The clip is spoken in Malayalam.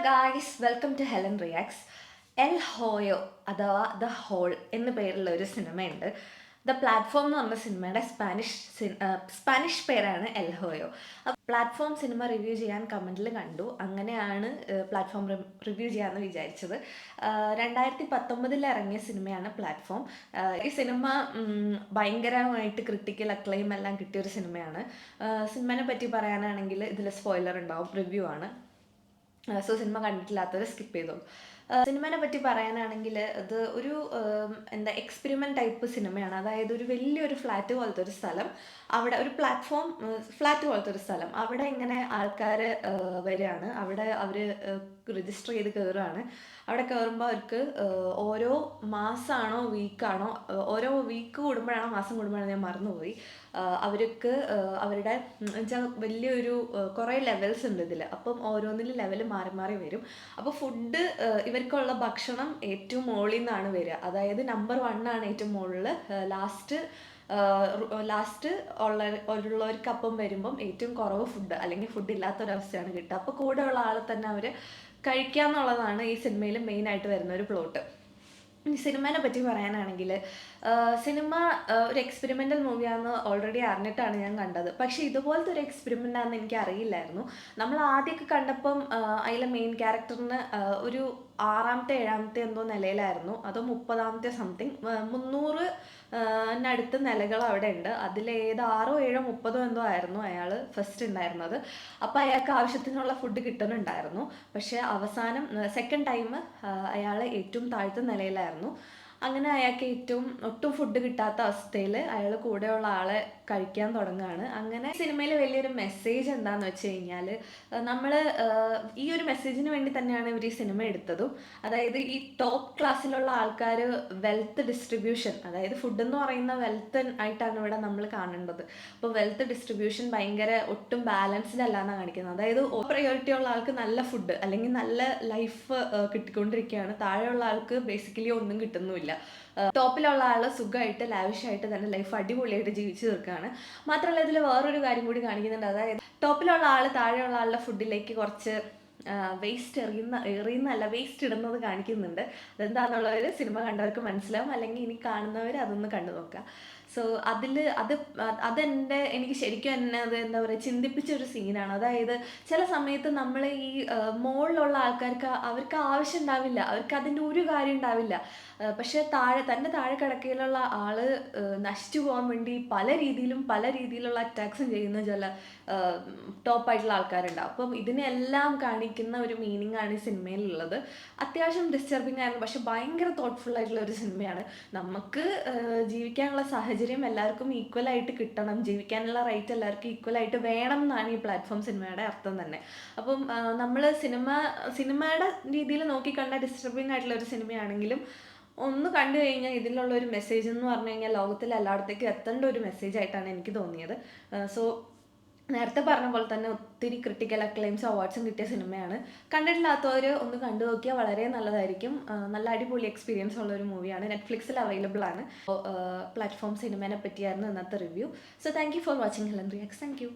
Guys, welcome to Helen Reacts. El Hoyo അഥവാ ദ ഹോൾ എന്ന പേരുള്ള ഒരു സിനിമയുണ്ട്. ദ പ്ലാറ്റ്ഫോം എന്ന് പറഞ്ഞ സിനിമയുടെ സ്പാനിഷ് പേരാണ് എൽ ഹോയോ. പ്ലാറ്റ്ഫോം സിനിമ റിവ്യൂ ചെയ്യാൻ കമൻറ്റിൽ കണ്ടു. അങ്ങനെയാണ് പ്ലാറ്റ്ഫോം റിവ്യൂ ചെയ്യാമെന്ന് വിചാരിച്ചത്. 2019 ഇറങ്ങിയ സിനിമയാണ് പ്ലാറ്റ്ഫോം. ഈ സിനിമ ഭയങ്കരമായിട്ട് ക്രിട്ടിക്കൽ അക്ലെയിം എല്ലാം കിട്ടിയൊരു സിനിമയാണ്. സിനിമനെ പറ്റി പറയാനാണെങ്കിൽ ഇതിൽ സ്പോയിലർ ഉണ്ടാവും, റിവ്യൂ ആണ്. സോ സിനിമ കണ്ടിട്ടില്ലാത്തവർ സ്കിപ്പ് ചെയ്തോളൂ. സിനിമനെ പറ്റി പറയാനാണെങ്കിൽ അത് ഒരു എക്സ്പെരിമെൻറ്റ് ടൈപ്പ് സിനിമയാണ്. അതായത് ഒരു വലിയൊരു ഫ്ലാറ്റ് പോലത്തെ ഒരു സ്ഥലം, അവിടെ ഒരു പ്ലാറ്റ്ഫോം ഫ്ലാറ്റ് പോലത്തെ ഒരു സ്ഥലം, അവിടെ ഇങ്ങനെ ആൾക്കാർ വരികയാണ്. അവിടെ അവർ രജിസ്റ്റർ ചെയ്ത് കയറുകയാണ്. അവിടെ കയറുമ്പോൾ അവർക്ക് ഓരോ മാസമാണോ വീക്കാണോ, ഓരോ വീക്ക് കൂടുമ്പോഴാണോ മാസം കൂടുമ്പോഴാണോ ഞാൻ മറന്നുപോയി, അവർക്ക് അവരുടെ വെച്ചാൽ വലിയൊരു കുറേ ലെവൽസ് ഉണ്ട് ഇതിൽ. അപ്പം ഓരോന്നിലും ലെവൽ മാറി മാറി വരും. അപ്പോൾ ഫുഡ് ഇവർക്കുള്ള ഭക്ഷണം ഏറ്റവും മുകളിൽ നിന്നാണ് വരിക. അതായത് നമ്പർ 1 ആണ് ഏറ്റവും മുകളിൽ. ലാസ്റ്റ് ഉള്ളവർക്ക് അപ്പം വരുമ്പം ഏറ്റവും കുറവ് ഫുഡ് അല്ലെങ്കിൽ ഫുഡ് ഇല്ലാത്തൊരവസ്ഥയാണ് കിട്ടുക. അപ്പോൾ കൂടെ ഉള്ള ആളെ തന്നെ അവർ കഴിക്കുക എന്നുള്ളതാണ് ഈ സിനിമയിൽ മെയിനായിട്ട് വരുന്ന ഒരു പ്ലോട്ട്. ഈ സിനിമേനെ പറ്റി പറയാനാണെങ്കിൽ സിനിമ ഒരു എക്സ്പെരിമെൻ്റൽ മൂവിയാണെന്ന് ഓൾറെഡി അറിഞ്ഞിട്ടാണ് ഞാൻ കണ്ടത്. പക്ഷേ ഇതുപോലത്തെ ഒരു എക്സ്പെരിമെൻ്റ് ആണെന്ന് എനിക്ക് അറിയില്ലായിരുന്നു. നമ്മൾ ആദ്യമൊക്കെ കണ്ടപ്പം അതിലെ മെയിൻ ക്യാരക്ടറിന് ഒരു 6ാമത്തെ 7ാമത്തെ എന്തോ നിലയിലായിരുന്നു, അതോ 30ാമത്തെ സംതിങ്, 300 നിലകൾ അവിടെ ഉണ്ട്. അതിലേത് 6ഓ 7ഓ 30ഓ എന്തോ ആയിരുന്നു അയാൾ ഫസ്റ്റ് ഉണ്ടായിരുന്നത്. അപ്പോൾ അയാൾക്ക് ആവശ്യത്തിനുള്ള ഫുഡ് കിട്ടുന്നുണ്ടായിരുന്നു. പക്ഷേ അവസാനം സെക്കൻഡ് ടൈം അയാൾ ഏറ്റവും താഴത്തെ നിലയിലായിരുന്നു. അങ്ങനെ അയാൾക്ക് ഒട്ടും ഫുഡ് കിട്ടാത്ത അവസ്ഥയിൽ അയാൾ കൂടെയുള്ള ആളെ കഴിക്കാൻ തുടങ്ങുകയാണ്. അങ്ങനെ സിനിമയിൽ വലിയൊരു മെസ്സേജ് എന്താണെന്ന് വെച്ച് കഴിഞ്ഞാൽ, നമ്മൾ ഈ ഒരു മെസ്സേജിന് വേണ്ടി തന്നെയാണ് ഇവർ ഈ സിനിമ എടുത്തതും. അതായത് ഈ ടോപ്പ് ക്ലാസ്സിലുള്ള ആൾക്കാർ വെൽത്ത് ഡിസ്ട്രിബ്യൂഷൻ, അതായത് ഫുഡ് എന്ന് പറയുന്ന വെൽത്ത് ആയിട്ടാണ് ഇവിടെ നമ്മൾ കാണേണ്ടത്. അപ്പോൾ വെൽത്ത് ഡിസ്ട്രിബ്യൂഷൻ ഭയങ്കര ഒട്ടും ബാലൻസ്ഡ് അല്ല എന്നാണ് കാണിക്കുന്നത്. അതായത് പ്രയോറിറ്റി ഉള്ള ആൾക്ക് നല്ല ഫുഡ് അല്ലെങ്കിൽ നല്ല ലൈഫ് കിട്ടിക്കൊണ്ടിരിക്കുകയാണ്, താഴെയുള്ള ആൾക്ക് ബേസിക്കലി ഒന്നും കിട്ടുന്നുമില്ല. ടോപ്പിലുള്ള ആൾ സുഖമായിട്ട് ലാവിഷായിട്ട് തന്നെ ലൈഫ് അടിപൊളിയായിട്ട് ജീവിച്ചു തീർക്കുകയാണ്. മാത്രമല്ല ഇതിൽ വേറൊരു കാര്യം കൂടി കാണിക്കുന്നുണ്ട്. അതായത് ടോപ്പിലുള്ള ആൾ താഴെയുള്ള ആളുടെ ഫുഡിലേക്ക് കുറച്ച് വേസ്റ്റ് വേസ്റ്റ് ഇടുന്നത് കാണിക്കുന്നുണ്ട്. അതെന്താണെന്നുള്ളവർ സിനിമ കണ്ടവർക്ക് മനസ്സിലാവും, അല്ലെങ്കിൽ ഇനി കാണുന്നവർ അതൊന്ന് കണ്ടു നോക്കുക. സോ എനിക്ക് ശരിക്കും എന്നെ അത് എന്താ പറയുക ചിന്തിപ്പിച്ച ഒരു സീനാണ്. അതായത് ചില സമയത്ത് നമ്മൾ ഈ മുകളിലുള്ള ആൾക്കാർക്ക് അവർക്ക് ആവശ്യം ഉണ്ടാവില്ല, അവർക്ക് അതിൻ്റെ ഒരു കാര്യം ഉണ്ടാവില്ല. പക്ഷെ തൻ്റെ താഴെ കിടക്കയിലുള്ള ആൾ നശിച്ചു പോകാൻ വേണ്ടി പല രീതിയിലുള്ള അറ്റാക്സും ചെയ്യുന്ന ചില ടോപ്പായിട്ടുള്ള ആൾക്കാരുണ്ടാവും. അപ്പം ഇതിനെല്ലാം കാണിക്കുന്ന ഒരു മീനിങ് ആണ് ഈ സിനിമയിലുള്ളത്. അത്യാവശ്യം ഡിസ്റ്റർബിങ് ആയിരുന്നു, പക്ഷെ ഭയങ്കര തോട്ട്ഫുൾ ആയിട്ടുള്ള ഒരു സിനിമയാണ്. നമുക്ക് ജീവിക്കാനുള്ള സാഹചര്യം എല്ലാവർക്കും ഈക്വലായിട്ട് കിട്ടണം, ജീവിക്കാനുള്ള റൈറ്റ് എല്ലാവർക്കും ഈക്വലായിട്ട് വേണം എന്നാണ് ഈ പ്ലാറ്റ്ഫോം സിനിമയുടെ അർത്ഥം തന്നെ. അപ്പം നമ്മൾ സിനിമയുടെ രീതിയിൽ നോക്കിക്കണ്ട ഡിസ്റ്റർബിങ് ആയിട്ടുള്ള ഒരു സിനിമയാണെങ്കിലും ഒന്ന് കണ്ടു കഴിഞ്ഞാൽ ഇതിലുള്ള ഒരു മെസ്സേജ് എന്ന് പറഞ്ഞു കഴിഞ്ഞാൽ ലോകത്തിൽ എല്ലായിടത്തേക്കും എത്തേണ്ട ഒരു മെസ്സേജ് ആയിട്ടാണ് എനിക്ക് തോന്നിയത്. സോ നേരത്തെ പറഞ്ഞ പോലെ തന്നെ ഒത്തിരി ക്രിട്ടിക്കൽ അക്ലെയിംസ് അവാർഡ്സും കിട്ടിയ സിനിമയാണ്. കണ്ടിട്ടില്ലാത്തവർ ഒന്ന് കണ്ടു നോക്കിയാൽ വളരെ നല്ലതായിരിക്കും. നല്ല അടിപൊളി എക്സ്പീരിയൻസ് ഉള്ള ഒരു മൂവിയാണ്. നെറ്റ്ഫ്ലിക്സിൽ അവൈലബിൾ ആണ്. പ്ലാറ്റ്ഫോം സിനിമേനെ പറ്റിയായിരുന്നു ഇന്നത്തെ review. So thank you for watching Helen റിയാക്സ്. Thank you.